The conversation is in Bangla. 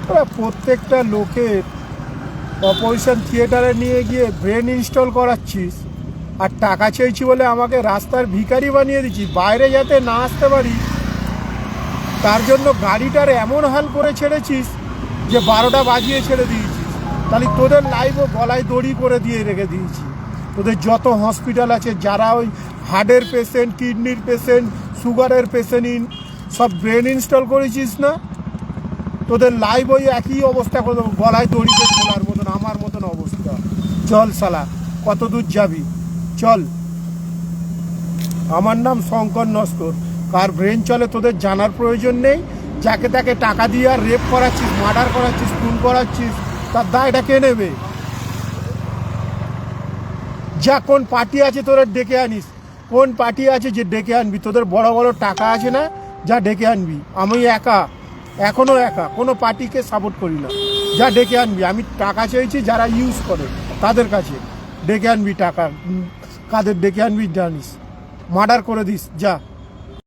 ওরা প্রত্যেকটা লোকের অপারেশন থিয়েটারে নিয়ে গিয়ে ব্রেন ইনস্টল করাচ্ছিস, আর টাকা চেয়েছি বলে আমাকে রাস্তার ভিখারি বানিয়ে দিচ্ছিস। বাইরে যাতে না আসতে পারি তার জন্য গাড়িটার এমন হাল করে ছেড়েছিস যে 12টা বাজিয়ে ছেড়ে দিয়েছিস। তাহলে তোদের লাইভও গলায় দড়ি করে দিয়ে রেখে দিয়েছি। তোদের যত হসপিটাল আছে, যারা ওই হার্টের পেশেন্ট, কিডনির পেশেন্ট, সুগারের পেশেন্ট, সব ব্রেন ইনস্টল করেছিস না, তোদের লাইভ ওই একই অবস্থা করে দেবো, গলায় দড়িতে খোলার মতন, আমার মতন অবস্থা। চল শালা, কত দূর যাবি চল। আমার নাম শঙ্কর নস্কর। কার ব্রেন চলে তোদের জানার প্রয়োজন নেই। যাকে তাকে টাকা দিয়ে আর রেপ করাচ্ছিস, মার্ডার করাচ্ছিস, খুন করাচ্ছিস, তার দায়টা কে নেবে? যা, কোন পার্টি আছে তোরা ডেকে আনিস, কোন পার্টি আছে যে ডেকে আনবি? তোদের বড় বড় টাকা আছে না, যা ডেকে আনবি। আমি একা, এখনও একা, কোনো পার্টিকে সাপোর্ট করি না। যা ডেকে আনবি। আমি টাকা চেয়েছি যারা ইউজ করে তাদের কাছে, ডেকে আনবি টাকা। কাদের ডেকে আনবি জানিস, মার্ডার করে দিস, যা।